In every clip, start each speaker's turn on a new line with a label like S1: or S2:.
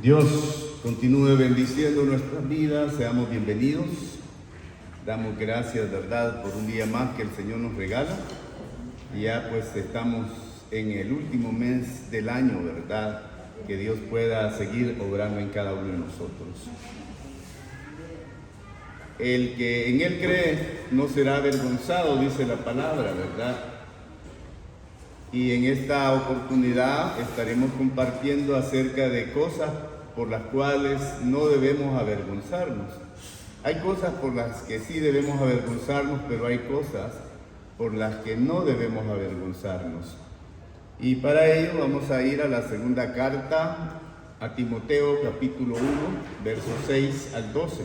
S1: Dios continúe bendiciendo nuestras vidas, seamos bienvenidos. Damos gracias, ¿verdad?, por un día más que el Señor nos regala. Y ya pues estamos en el último mes del año, ¿verdad? Que Dios pueda seguir obrando en cada uno de nosotros. El que en Él cree no será avergonzado, dice la palabra, ¿verdad? Y en esta oportunidad estaremos compartiendo acerca de cosas por las cuales no debemos avergonzarnos. Hay cosas por las que sí debemos avergonzarnos, pero hay cosas por las que no debemos avergonzarnos. Y para ello vamos a ir a la segunda carta a Timoteo, capítulo 1, versos 6 al 12.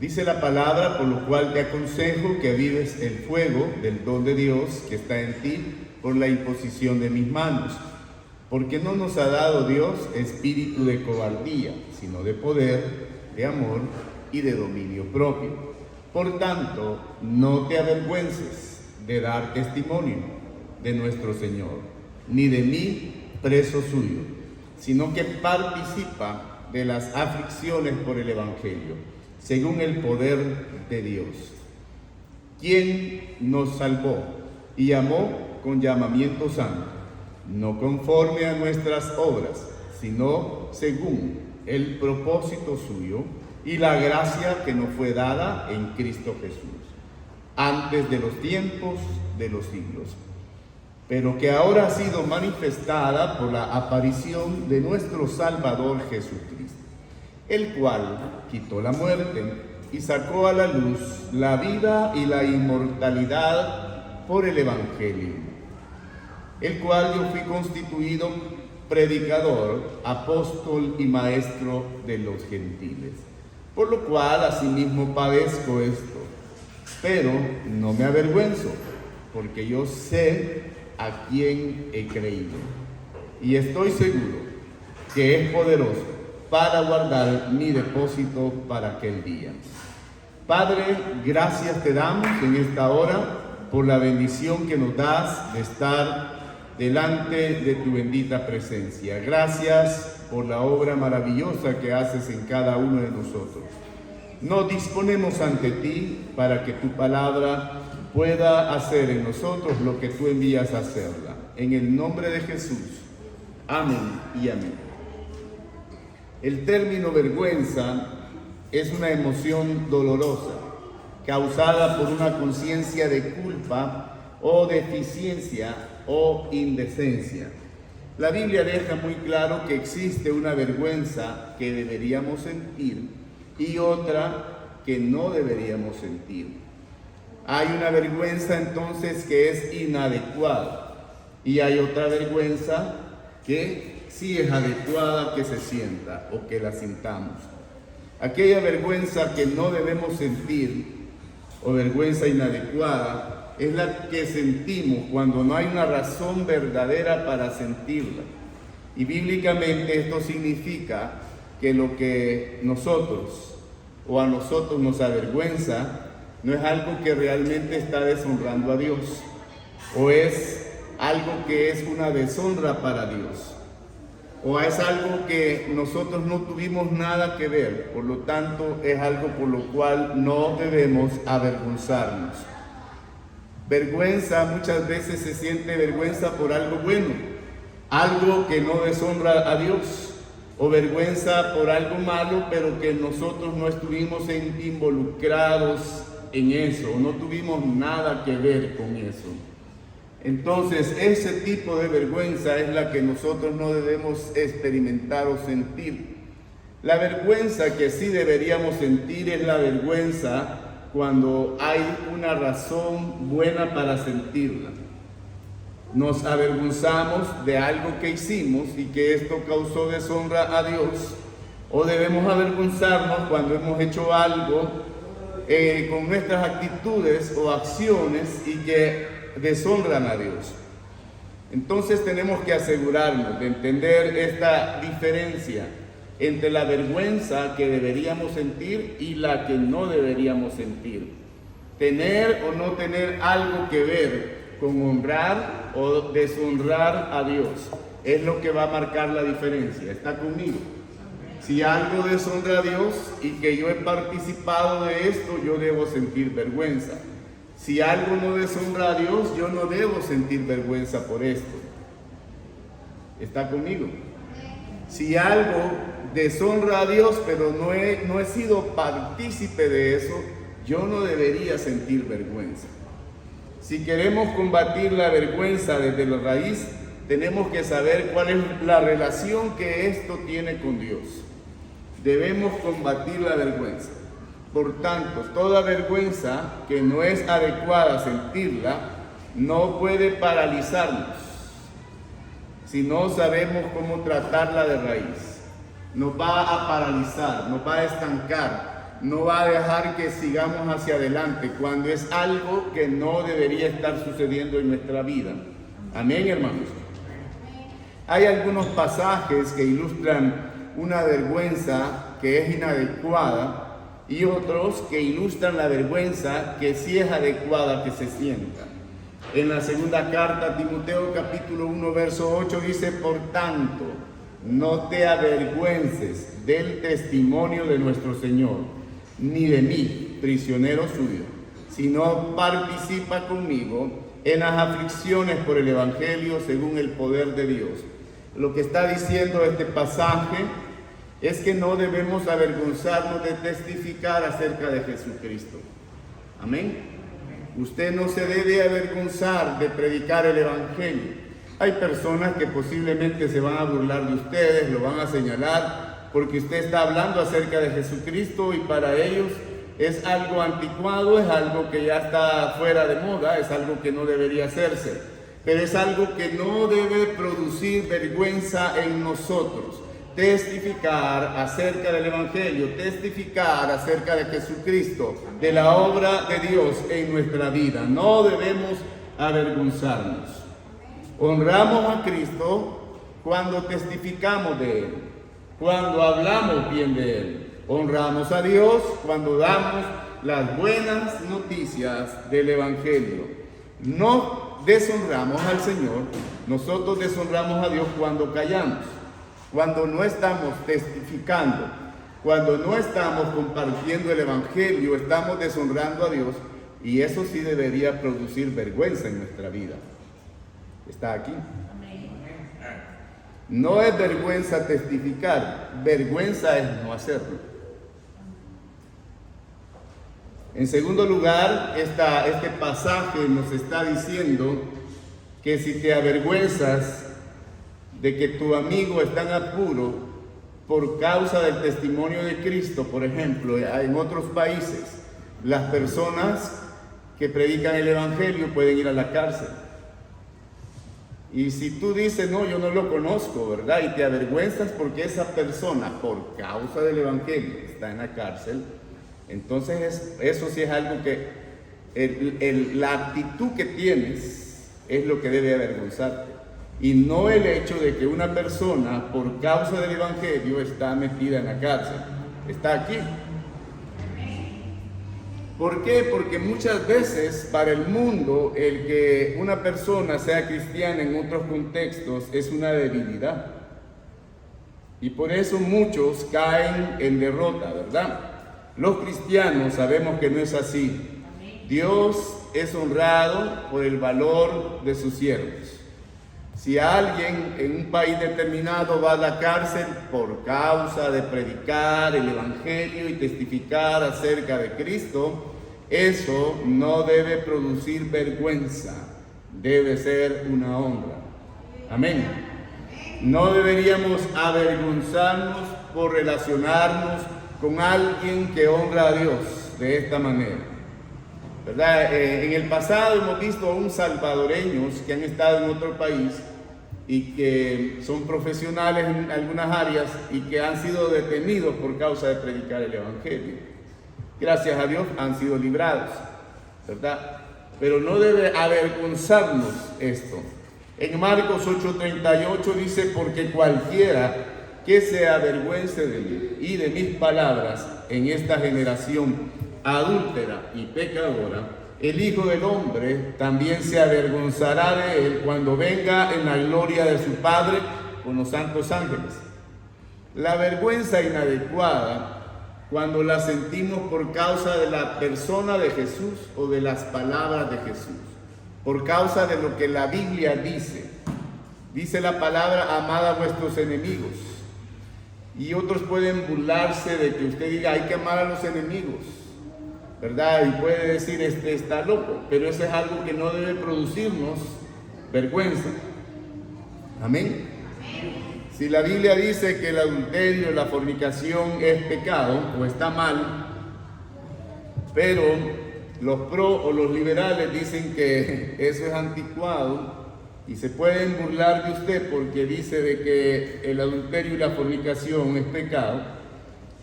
S1: Dice la palabra: por lo cual te aconsejo que avives el fuego del don de Dios que está en ti por la imposición de mis manos. Porque no nos ha dado Dios espíritu de cobardía, sino de poder, de amor y de dominio propio. Por tanto, no te avergüences de dar testimonio de nuestro Señor, ni de mí, preso suyo, sino que participa de las aflicciones por el Evangelio, según el poder de Dios, quien nos salvó y llamó con llamamiento santo, no conforme a nuestras obras, sino según el propósito suyo y la gracia que nos fue dada en Cristo Jesús, antes de los tiempos de los siglos, pero que ahora ha sido manifestada por la aparición de nuestro Salvador Jesucristo, el cual quitó la muerte y sacó a la luz la vida y la inmortalidad por el Evangelio, el cual yo fui constituido predicador, apóstol y maestro de los gentiles, por lo cual asimismo padezco esto, pero no me avergüenzo, porque yo sé a quién he creído, y estoy seguro que es poderoso para guardar mi depósito para aquel día. Padre, gracias te damos en esta hora por la bendición que nos das de estar delante de tu bendita presencia. Gracias por la obra maravillosa que haces en cada uno de nosotros. Nos disponemos ante ti para que tu palabra pueda hacer en nosotros lo que tú envías a hacerla. En el nombre de Jesús. Amén y amén. El término vergüenza es una emoción dolorosa, causada por una conciencia de culpa o deficiencia o indecencia. La Biblia deja muy claro que existe una vergüenza que deberíamos sentir y otra que no deberíamos sentir. Hay una vergüenza entonces que es inadecuada y hay otra vergüenza que sí es adecuada que se sienta o que la sintamos. Aquella vergüenza que no debemos sentir o vergüenza inadecuada es la que sentimos cuando no hay una razón verdadera para sentirla. Y bíblicamente esto significa que lo que nosotros o a nosotros nos avergüenza no es algo que realmente está deshonrando a Dios, o es algo que es una deshonra para Dios, o es algo que nosotros no tuvimos nada que ver, por lo tanto es algo por lo cual no debemos avergonzarnos. Vergüenza, muchas veces se siente vergüenza por algo bueno, algo que no deshonra a Dios, o vergüenza por algo malo, pero que nosotros no estuvimos involucrados en eso, o no tuvimos nada que ver con eso. Entonces, ese tipo de vergüenza es la que nosotros no debemos experimentar o sentir. La vergüenza que sí deberíamos sentir es la vergüenza cuando hay una razón buena para sentirla. Nos avergonzamos de algo que hicimos y que esto causó deshonra a Dios, o debemos avergonzarnos cuando hemos hecho algo con nuestras actitudes o acciones y que deshonran a Dios. Entonces tenemos que asegurarnos de entender esta diferencia entre la vergüenza que deberíamos sentir y la que no deberíamos sentir. Tener o no tener algo que ver con honrar o deshonrar a Dios es lo que va a marcar la diferencia. ¿Está conmigo? Si algo deshonra a Dios y que yo he participado de esto, yo debo sentir vergüenza. Si algo no deshonra a Dios, yo no debo sentir vergüenza por esto. ¿Está conmigo? Si algo deshonra a Dios, pero no he sido partícipe de eso, yo no debería sentir vergüenza. Si queremos combatir la vergüenza desde la raíz, tenemos que saber cuál es la relación que esto tiene con Dios. Debemos combatir la vergüenza. Por tanto, toda vergüenza que no es adecuada sentirla, no puede paralizarnos si no sabemos cómo tratarla de raíz. Nos va a paralizar, nos va a estancar, no va a dejar que sigamos hacia adelante cuando es algo que no debería estar sucediendo en nuestra vida. Amén, hermanos. Hay algunos pasajes que ilustran una vergüenza que es inadecuada y otros que ilustran la vergüenza que sí es adecuada que se sienta. En la segunda carta a Timoteo capítulo 1 verso 8 dice: por tanto, no te avergüences del testimonio de nuestro Señor, ni de mí, prisionero suyo, sino participa conmigo en las aflicciones por el Evangelio según el poder de Dios. Lo que está diciendo este pasaje es que no debemos avergonzarnos de testificar acerca de Jesucristo. Amén. Usted no se debe avergonzar de predicar el Evangelio. Hay personas que posiblemente se van a burlar de ustedes, lo van a señalar, porque usted está hablando acerca de Jesucristo y para ellos es algo anticuado, es algo que ya está fuera de moda, es algo que no debería hacerse. Pero es algo que no debe producir vergüenza en nosotros. Testificar acerca del Evangelio, testificar acerca de Jesucristo, de la obra de Dios en nuestra vida. No debemos avergonzarnos. Honramos a Cristo cuando testificamos de Él, cuando hablamos bien de Él. Honramos a Dios cuando damos las buenas noticias del Evangelio. No deshonramos al Señor, nosotros deshonramos a Dios cuando callamos. Cuando no estamos testificando, cuando no estamos compartiendo el Evangelio, estamos deshonrando a Dios y eso sí debería producir vergüenza en nuestra vida. ¿Está aquí? No es vergüenza testificar, vergüenza es no hacerlo. En segundo lugar, este pasaje nos está diciendo que si te avergüenzas de que tu amigo está en apuro por causa del testimonio de Cristo, por ejemplo, en otros países, las personas que predican el Evangelio pueden ir a la cárcel. Y si tú dices, no, yo no lo conozco, ¿verdad? Y te avergüenzas porque esa persona, por causa del Evangelio, está en la cárcel, entonces eso sí es algo que la actitud que tienes es lo que debe avergonzarte. Y no el hecho de que una persona, por causa del Evangelio, está metida en la cárcel. Está aquí. ¿Por qué? Porque muchas veces para el mundo el que una persona sea cristiana en otros contextos es una debilidad. Y por eso muchos caen en derrota, ¿verdad? Los cristianos sabemos que no es así. Dios es honrado por el valor de sus siervos. Si alguien en un país determinado va a la cárcel por causa de predicar el Evangelio y testificar acerca de Cristo, eso no debe producir vergüenza, debe ser una honra. Amén. No deberíamos avergonzarnos por relacionarnos con alguien que honra a Dios de esta manera, ¿verdad? En el pasado hemos visto a unos salvadoreños que han estado en otro país y que son profesionales en algunas áreas y que han sido detenidos por causa de predicar el Evangelio. Gracias a Dios han sido librados, ¿verdad? Pero no debe avergonzarnos esto. En Marcos 8:38 dice: porque cualquiera que se avergüence de mí y de mis palabras en esta generación adúltera y pecadora, el Hijo del Hombre también se avergonzará de él cuando venga en la gloria de su Padre con los santos ángeles. La vergüenza inadecuada, cuando la sentimos por causa de la persona de Jesús o de las palabras de Jesús, por causa de lo que la Biblia dice. Dice la palabra, amad a vuestros enemigos. Y otros pueden burlarse de que usted diga, hay que amar a los enemigos, ¿verdad? Y puede decir, este está loco, pero eso es algo que no debe producirnos vergüenza. Amén. Si la Biblia dice que el adulterio, la fornicación es pecado o está mal, pero los pro o los liberales dicen que eso es anticuado y se pueden burlar de usted porque dice de que el adulterio y la fornicación es pecado,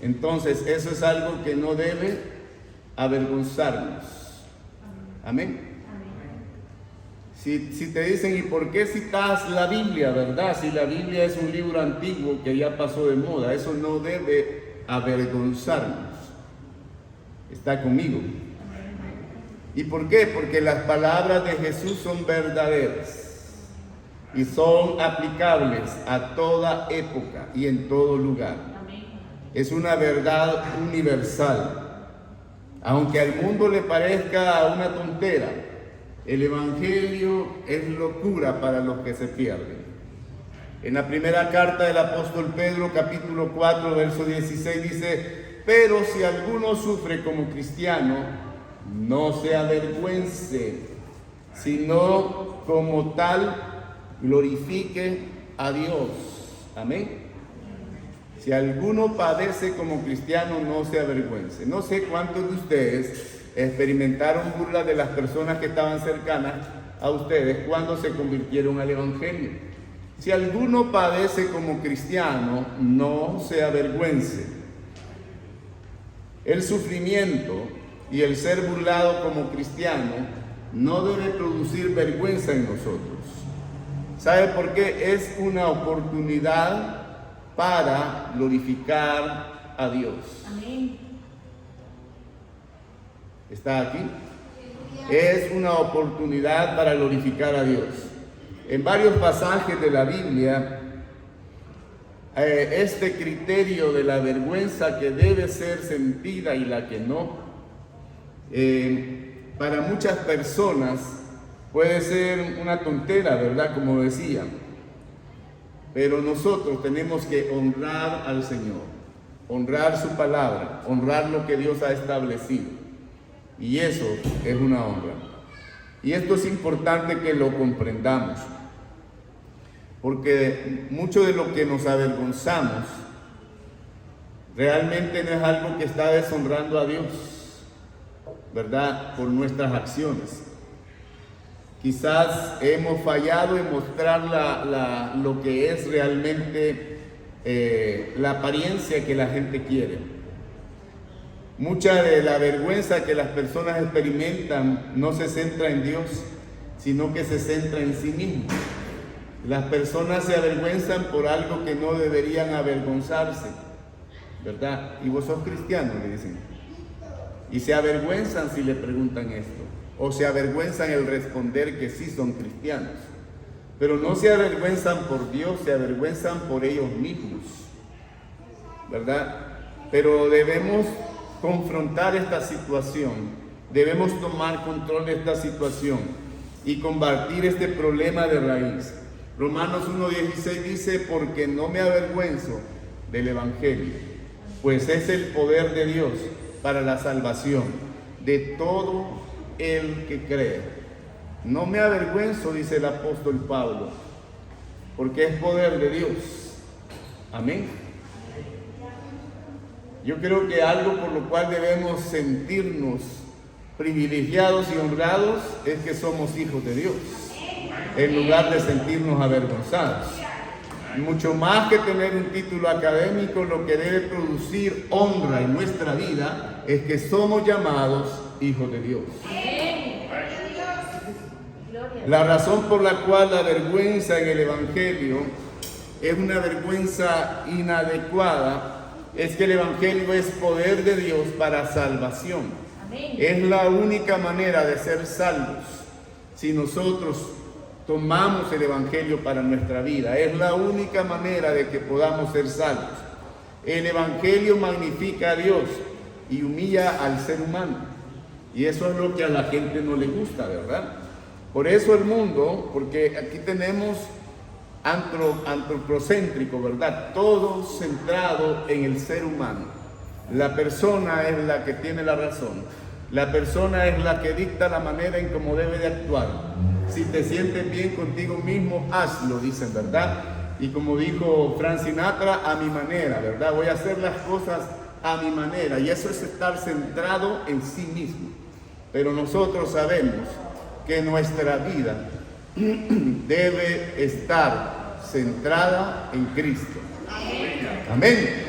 S1: entonces eso es algo que no debe avergonzarnos. Amén. Si te dicen, ¿y por qué citas la Biblia, verdad? Si la Biblia es un libro antiguo que ya pasó de moda, eso no debe avergonzarnos. ¿Está conmigo? ¿Y por qué? Porque las palabras de Jesús son verdaderas y son aplicables a toda época y en todo lugar. Es una verdad universal. Aunque al mundo le parezca una tontera, el Evangelio es locura para los que se pierden. En la primera carta del apóstol Pedro, capítulo 4, verso 16, dice, pero si alguno sufre como cristiano, no se avergüence, sino como tal glorifique a Dios. Amén. Si alguno padece como cristiano, no se avergüence. No sé cuántos de ustedes experimentaron burlas de las personas que estaban cercanas a ustedes cuando se convirtieron al Evangelio. Si alguno padece como cristiano, no se avergüence. El sufrimiento y el ser burlado como cristiano no debe producir vergüenza en nosotros. ¿Sabe por qué? Es una oportunidad para glorificar a Dios. Amén. ¿Está aquí? Es una oportunidad para glorificar a Dios. En varios pasajes de la Biblia, este criterio de la vergüenza que debe ser sentida y la que no, para muchas personas puede ser una tontera, ¿verdad? Como decía. Pero nosotros tenemos que honrar al Señor, honrar su palabra, honrar lo que Dios ha establecido. Y eso es una honra. Y esto es importante que lo comprendamos, porque mucho de lo que nos avergonzamos realmente no es algo que está deshonrando a Dios, ¿verdad? Por nuestras acciones. Quizás hemos fallado en mostrar lo que es realmente la apariencia que la gente quiere. Mucha de la vergüenza que las personas experimentan no se centra en Dios, sino que se centra en sí mismos. Las personas se avergüenzan por algo que no deberían avergonzarse, ¿verdad? Y vos sos cristiano, le dicen. Y se avergüenzan si le preguntan esto, o se avergüenzan el responder que sí son cristianos. Pero no se avergüenzan por Dios, se avergüenzan por ellos mismos, ¿verdad? Pero debemos confrontar esta situación, debemos tomar control de esta situación y combatir este problema de raíz. Romanos 1:16 dice, porque no me avergüenzo del Evangelio, pues es el poder de Dios para la salvación de todo el que cree. No me avergüenzo, dice el apóstol Pablo, porque es poder de Dios. Amén. Yo creo que algo por lo cual debemos sentirnos privilegiados y honrados es que somos hijos de Dios, en lugar de sentirnos avergonzados. Mucho más que tener un título académico, lo que debe producir honra en nuestra vida es que somos llamados hijos de Dios. La razón por la cual la vergüenza en el Evangelio es una vergüenza inadecuada es que el Evangelio es poder de Dios para salvación. Amén. Es la única manera de ser salvos si nosotros tomamos el Evangelio para nuestra vida. Es la única manera de que podamos ser salvos. El Evangelio magnifica a Dios y humilla al ser humano. Y eso es lo que a la gente no le gusta, ¿verdad? Por eso el mundo, porque aquí tenemos antropocéntrico, ¿verdad? Todo centrado en el ser humano. La persona es la que tiene la razón. La persona es la que dicta la manera en cómo debe de actuar. Si te sientes bien contigo mismo, hazlo, dicen, ¿verdad? Y como dijo Frank Sinatra, a mi manera, ¿verdad? Voy a hacer las cosas a mi manera. Y eso es estar centrado en sí mismo. Pero nosotros sabemos que nuestra vida debe estar centrada en Cristo. Amén.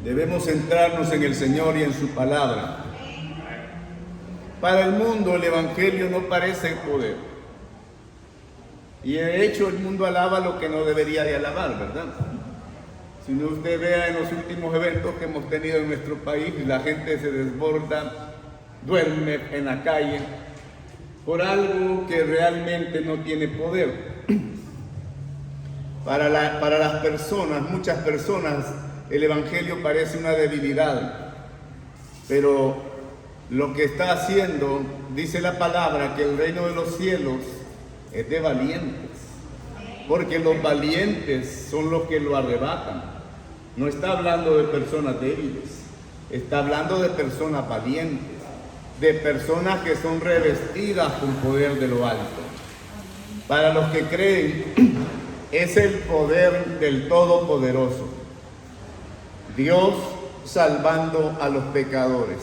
S1: Debemos centrarnos en el Señor y en su palabra. Para el mundo el Evangelio no parece poder. Y de hecho el mundo alaba lo que no debería de alabar, ¿verdad? Si no, usted vea en los últimos eventos que hemos tenido en nuestro país, la gente se desborda, duerme en la calle, por algo que realmente no tiene poder. Para las personas, muchas personas, el Evangelio parece una debilidad, pero lo que está haciendo, dice la palabra, que el reino de los cielos es de valientes, porque los valientes son los que lo arrebatan. No está hablando de personas débiles, está hablando de personas valientes, de personas que son revestidas con poder de lo alto. Para los que creen, es el poder del Todopoderoso, Dios salvando a los pecadores.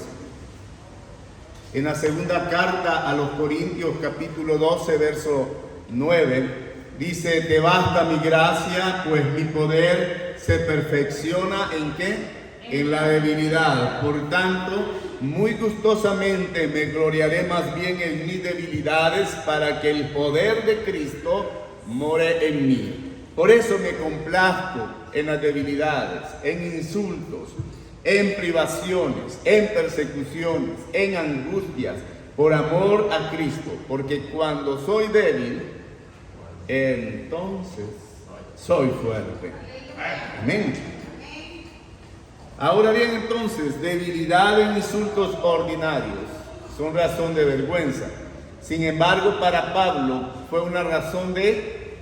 S1: En la segunda carta a los Corintios, capítulo 12, verso 9, dice: te basta mi gracia, pues mi poder se perfecciona ¿en qué? En la debilidad. Por tanto, muy gustosamente me gloriaré más bien en mis debilidades, para que el poder de Cristo more en mí. Por eso me complazco en las debilidades, en insultos, en privaciones, en persecuciones, en angustias, por amor a Cristo, porque cuando soy débil, entonces soy fuerte. Amén. Ahora bien, entonces, debilidad en insultos ordinarios son razón de vergüenza. Sin embargo, para Pablo fue una razón de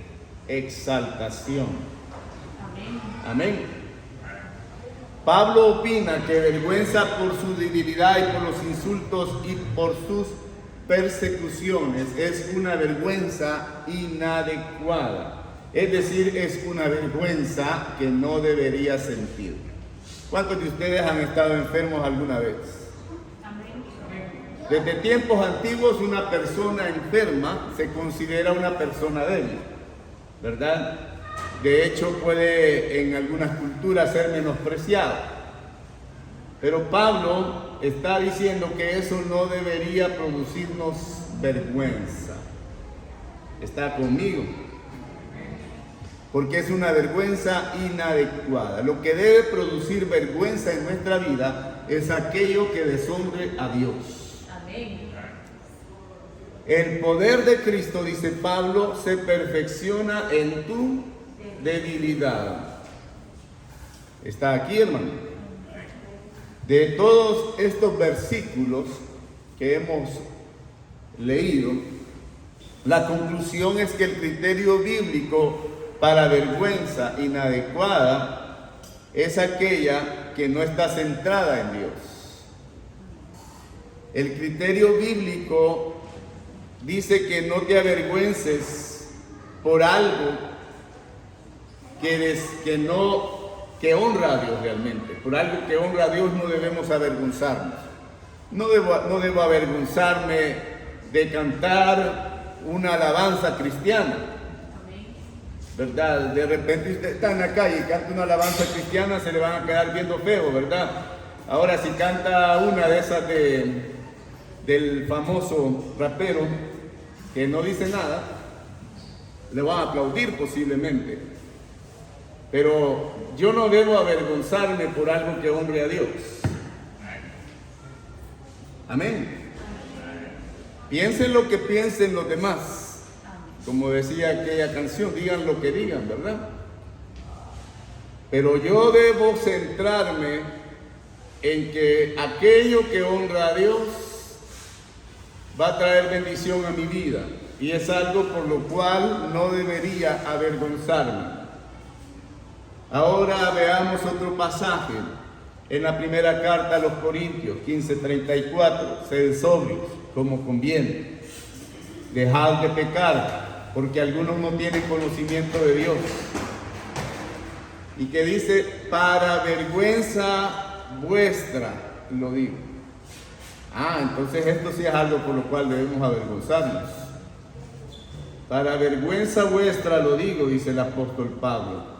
S1: exaltación. Amén. Pablo opina que vergüenza por su debilidad y por los insultos y por sus persecuciones es una vergüenza inadecuada. Es decir, es una vergüenza que no debería sentir. ¿Cuántos de ustedes han estado enfermos alguna vez? Desde tiempos antiguos, una persona enferma se considera una persona débil, ¿verdad? De hecho, puede en algunas culturas ser menospreciado. Pero Pablo está diciendo que eso no debería producirnos vergüenza. ¿Está conmigo? Porque es una vergüenza inadecuada. Lo que debe producir vergüenza en nuestra vida es aquello que deshonre a Dios. Amén. El poder de Cristo, dice Pablo, se perfecciona en tu debilidad. Está aquí, hermano. De todos estos versículos que hemos leído, la conclusión es que el criterio bíblico para vergüenza inadecuada es aquella que no está centrada en Dios. El criterio bíblico dice que no te avergüences por algo que honra a Dios realmente. Por algo que honra a Dios no debemos avergonzarnos. No debo avergonzarme de cantar una alabanza cristiana, ¿verdad? De repente usted está en la calle y canta una alabanza cristiana, se le van a quedar viendo feo, ¿verdad? Ahora si canta una de esas del famoso rapero que no dice nada, le van a aplaudir posiblemente. Pero yo no debo avergonzarme por algo que honre a Dios. Amén. Piensen lo que piensen los demás. Como decía aquella canción, digan lo que digan, ¿verdad? Pero yo debo centrarme en que aquello que honra a Dios va a traer bendición a mi vida. Y es algo por lo cual no debería avergonzarme. Ahora veamos otro pasaje en la primera carta a los Corintios, 15:34. Sed sobrios, como conviene. Dejad de pecar, porque algunos no tienen conocimiento de Dios. Y que dice, para vergüenza vuestra, lo digo. Entonces esto sí es algo por lo cual debemos avergonzarnos. Para vergüenza vuestra lo digo, dice el apóstol Pablo.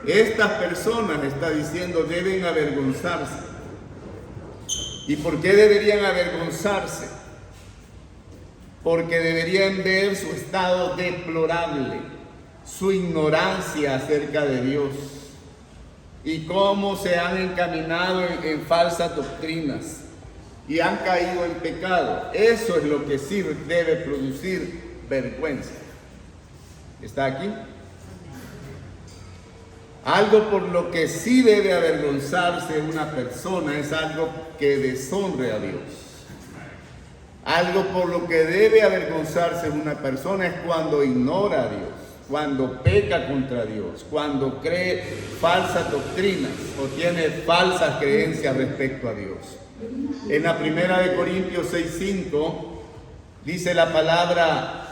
S1: Estas personas, está diciendo, deben avergonzarse. ¿Y por qué deberían avergonzarse? Porque deberían ver su estado deplorable, su ignorancia acerca de Dios y cómo se han encaminado en falsas doctrinas y han caído en pecado. Eso es lo que sí debe producir vergüenza. ¿Está aquí? Algo por lo que sí debe avergonzarse una persona es algo que deshonre a Dios. Algo por lo que debe avergonzarse una persona es cuando ignora a Dios, cuando peca contra Dios, cuando cree falsas doctrinas o tiene falsas creencias respecto a Dios. En la primera de Corintios 6:5 dice la palabra: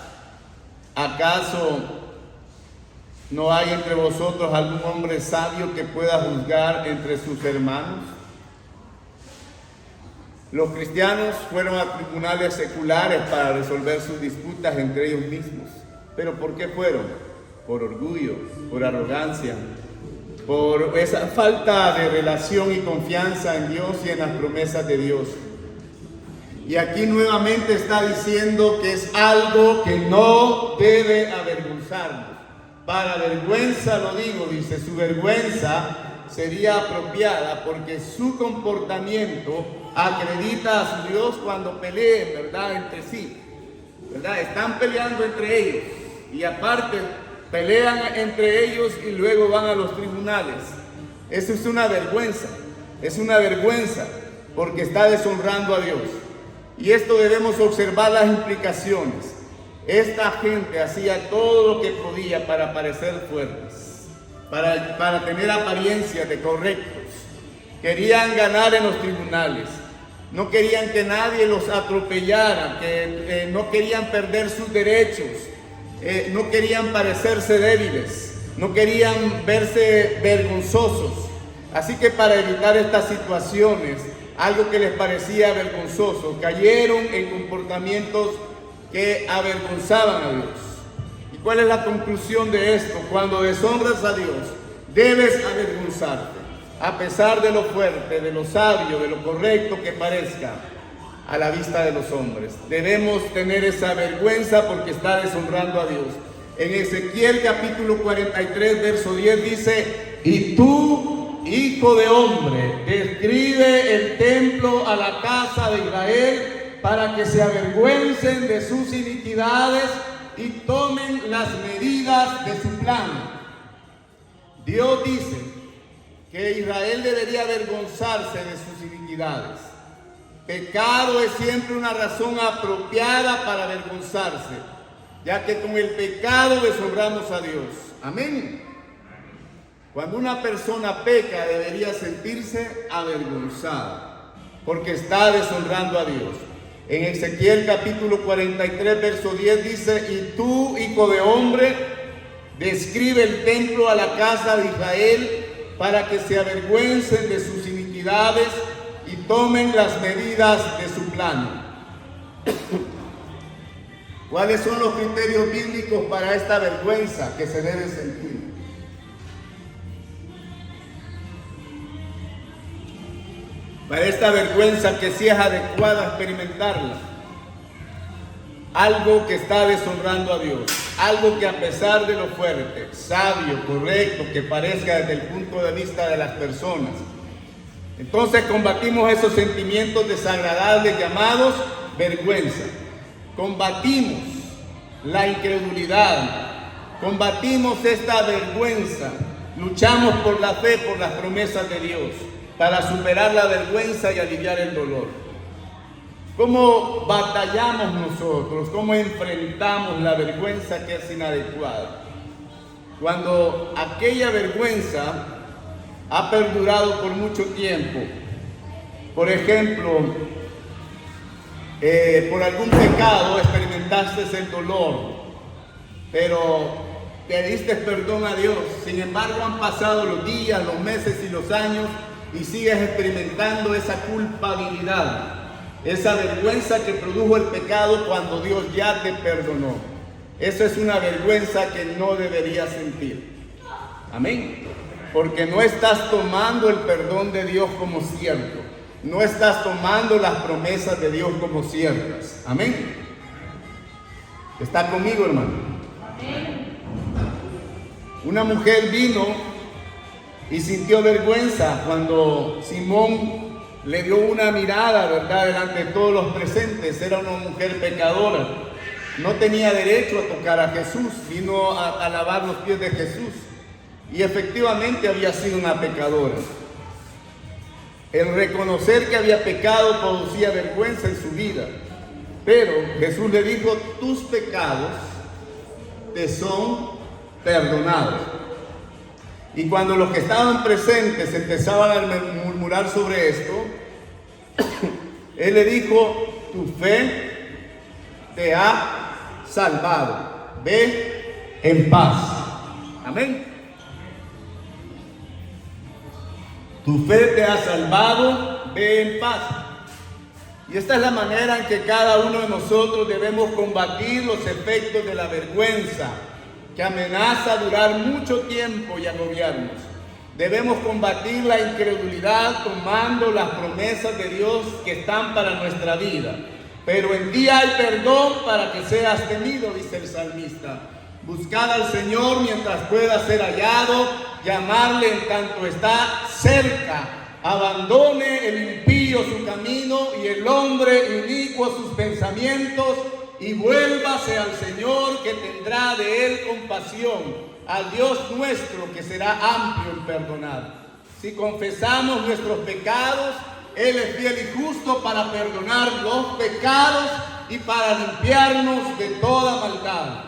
S1: ¿acaso no hay entre vosotros algún hombre sabio que pueda juzgar entre sus hermanos? Los cristianos fueron a tribunales seculares para resolver sus disputas entre ellos mismos. ¿Pero por qué fueron? Por orgullo, por arrogancia, por esa falta de relación y confianza en Dios y en las promesas de Dios. Y aquí nuevamente está diciendo que es algo que no debe avergonzarnos. Para vergüenza lo digo, dice, su vergüenza sería apropiada porque su comportamiento acredita a su Dios cuando peleen, ¿verdad? Entre sí, ¿verdad? Están peleando entre ellos y aparte pelean entre ellos y luego van a los tribunales. Eso es una vergüenza porque está deshonrando a Dios. Y esto debemos observar las implicaciones. Esta gente hacía todo lo que podía para parecer fuertes, para tener apariencia de correctos. Querían ganar en los tribunales, no querían que nadie los atropellara, no querían perder sus derechos, no querían parecerse débiles, no querían verse vergonzosos. Así que para evitar estas situaciones, algo que les parecía vergonzoso, cayeron en comportamientos que avergonzaban a Dios. ¿Y cuál es la conclusión de esto? Cuando deshonras a Dios, debes avergonzarte, a pesar de lo fuerte, de lo sabio, de lo correcto que parezca a la vista de los hombres. Debemos tener esa vergüenza porque está deshonrando a Dios. En Ezequiel capítulo 43, verso 10 dice: y tú, hijo de hombre, describe el templo a la casa de Israel para que se avergüencen de sus iniquidades y tomen las medidas de su plan. Dios dice que Israel debería avergonzarse de sus iniquidades. Pecado es siempre una razón apropiada para avergonzarse, ya que con el pecado deshonramos a Dios. Amén. Cuando una persona peca, debería sentirse avergonzada, porque está deshonrando a Dios. En Ezequiel capítulo 43, verso 10 dice: y tú, hijo de hombre, describe el templo a la casa de Israel para que se avergüencen de sus iniquidades y tomen las medidas de su plan. ¿Cuáles son los criterios bíblicos para esta vergüenza que se debe sentir? Para esta vergüenza que sí es adecuada experimentarla. Algo que está deshonrando a Dios. Algo que a pesar de lo fuerte, sabio, correcto, que parezca desde el punto de vista de las personas. Entonces combatimos esos sentimientos desagradables llamados vergüenza. Combatimos la incredulidad, combatimos esta vergüenza, luchamos por la fe, por las promesas de Dios, para superar la vergüenza y aliviar el dolor. ¿Cómo batallamos nosotros? ¿Cómo enfrentamos la vergüenza que es inadecuada? Cuando aquella vergüenza ha perdurado por mucho tiempo. Por ejemplo, por algún pecado experimentaste el dolor, pero pediste perdón a Dios. Sin embargo, han pasado los días, los meses y los años y sigues experimentando esa culpabilidad, esa vergüenza que produjo el pecado cuando Dios ya te perdonó. Esa es una vergüenza que no deberías sentir. Amén. Porque no estás tomando el perdón de Dios como cierto. No estás tomando las promesas de Dios como ciertas. Amén. ¿Está conmigo, hermano? Amén. Una mujer vino y sintió vergüenza cuando Simón le dio una mirada, ¿verdad?, delante de todos los presentes. Era una mujer pecadora. No tenía derecho a tocar a Jesús. Vino a lavar los pies de Jesús. Y efectivamente había sido una pecadora. El reconocer que había pecado producía vergüenza en su vida. Pero Jesús le dijo: tus pecados te son perdonados. Y cuando los que estaban presentes empezaban a murmurar sobre esto, Él le dijo: tu fe te ha salvado. Ve en paz. Amén. Tu fe te ha salvado, ve en paz. Y esta es la manera en que cada uno de nosotros debemos combatir los efectos de la vergüenza, que amenaza durar mucho tiempo y agobiarnos. Debemos combatir la incredulidad tomando las promesas de Dios que están para nuestra vida. Pero en ti hay perdón para que seas temido, dice el salmista. Buscad al Señor mientras pueda ser hallado, llamarle en tanto está cerca. Abandone el impío su camino y el hombre inicuo sus pensamientos, y vuélvase al Señor, que tendrá de él compasión, al Dios nuestro, que será amplio en perdonar. Si confesamos nuestros pecados, Él es fiel y justo para perdonar los pecados y para limpiarnos de toda maldad.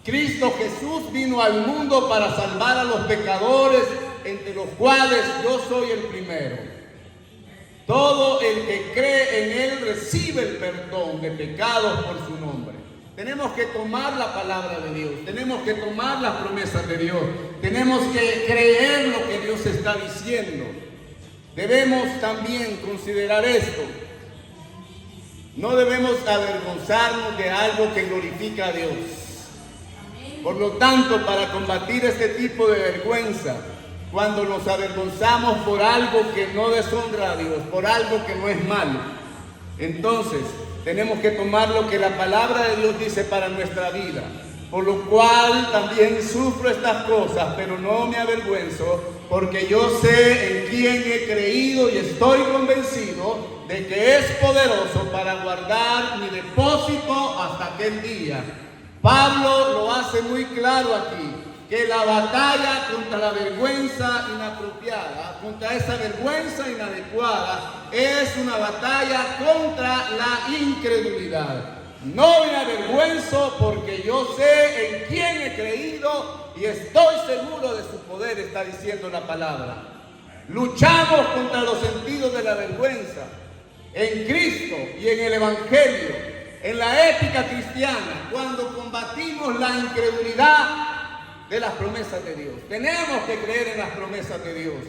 S1: Cristo Jesús vino al mundo para salvar a los pecadores, entre los cuales yo soy el primero. Todo el que cree en Él recibe el perdón de pecados por su nombre. Tenemos que tomar la palabra de Dios, tenemos que tomar las promesas de Dios, tenemos que creer lo que Dios está diciendo. Debemos también considerar esto. No debemos avergonzarnos de algo que glorifica a Dios. Por lo tanto, para combatir este tipo de vergüenza, cuando nos avergonzamos por algo que no deshonra a Dios, por algo que no es malo, entonces tenemos que tomar lo que la palabra de Dios dice para nuestra vida. Por lo cual también sufro estas cosas, pero no me avergüenzo, porque yo sé en quién he creído y estoy convencido de que es poderoso para guardar mi depósito hasta aquel día. Pablo lo hace muy claro aquí, que la batalla contra la vergüenza inapropiada, contra esa vergüenza inadecuada, es una batalla contra la incredulidad. No me avergüenzo porque yo sé en quién he creído y estoy seguro de su poder, está diciendo la palabra. Luchamos contra los sentidos de la vergüenza en Cristo y en el Evangelio, en la ética cristiana, cuando combatimos la incredulidad de las promesas de Dios. Tenemos que creer en las promesas de Dios.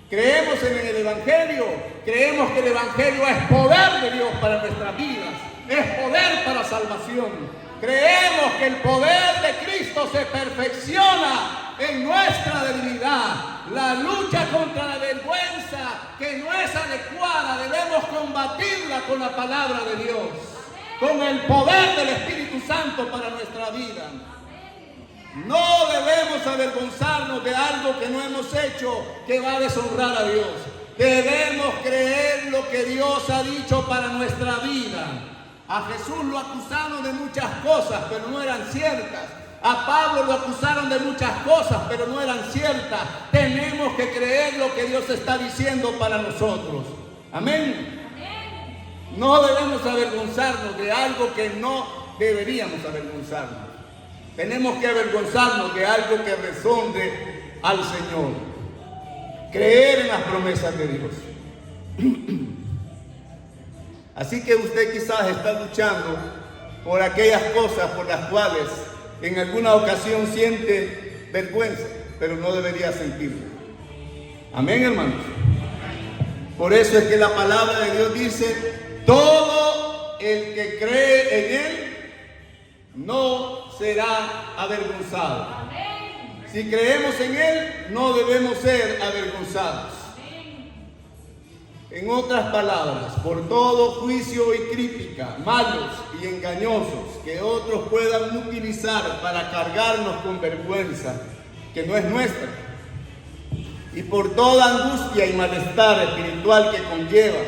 S1: Creemos en el Evangelio, creemos que el Evangelio es poder de Dios para nuestras vidas, es poder para salvación. Creemos que el poder de Cristo se perfecciona en nuestra debilidad. La lucha contra la vergüenza que no es adecuada debemos combatirla con la palabra de Dios, con el poder del Espíritu Santo para nuestra vida. No debemos avergonzarnos de algo que no hemos hecho que va a deshonrar a Dios. Debemos creer lo que Dios ha dicho para nuestra vida. A Jesús lo acusaron de muchas cosas, pero no eran ciertas. A Pablo lo acusaron de muchas cosas, pero no eran ciertas. Tenemos que creer lo que Dios está diciendo para nosotros. Amén. No debemos avergonzarnos de algo que no deberíamos avergonzarnos. Tenemos que avergonzarnos de algo que responde al Señor. Creer en las promesas de Dios. Así que usted quizás está luchando por aquellas cosas por las cuales en alguna ocasión siente vergüenza, pero no debería sentirlo. Amén, hermanos. Por eso es que la palabra de Dios dice: todo el que cree en Él no será avergonzado. Si creemos en Él, no debemos ser avergonzados. En otras palabras, por todo juicio y crítica, malos y engañosos, que otros puedan utilizar para cargarnos con vergüenza, que no es nuestra, y por toda angustia y malestar espiritual que conlleva,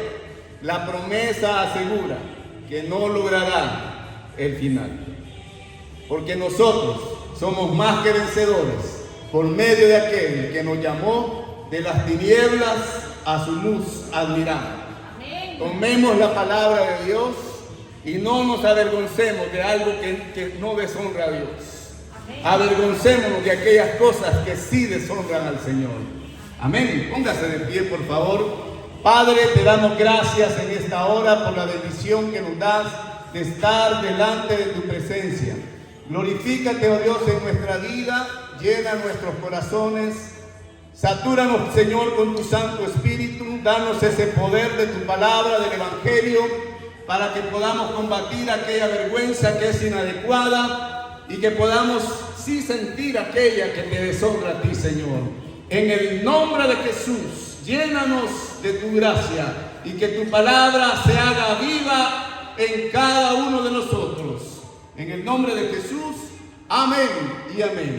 S1: la promesa asegura que no logrará el final. Porque nosotros somos más que vencedores por medio de aquel que nos llamó de las tinieblas a su luz admirable. Tomemos la palabra de Dios y no nos avergoncemos de algo que no deshonra a Dios. Avergoncémonos de aquellas cosas que sí deshonran al Señor. Amén. Póngase de pie, por favor. Padre, te damos gracias en esta hora por la bendición que nos das de estar delante de tu presencia. Glorifícate, oh Dios, en nuestra vida, llena nuestros corazones. Satúranos, Señor, con tu Santo Espíritu. Danos ese poder de tu palabra, del Evangelio, para que podamos combatir aquella vergüenza que es inadecuada y que podamos sí sentir aquella que te deshonra a ti, Señor. En el nombre de Jesús, llénanos de tu gracia y que tu palabra se haga viva en cada uno de nosotros. En el nombre de Jesús, amén y amén.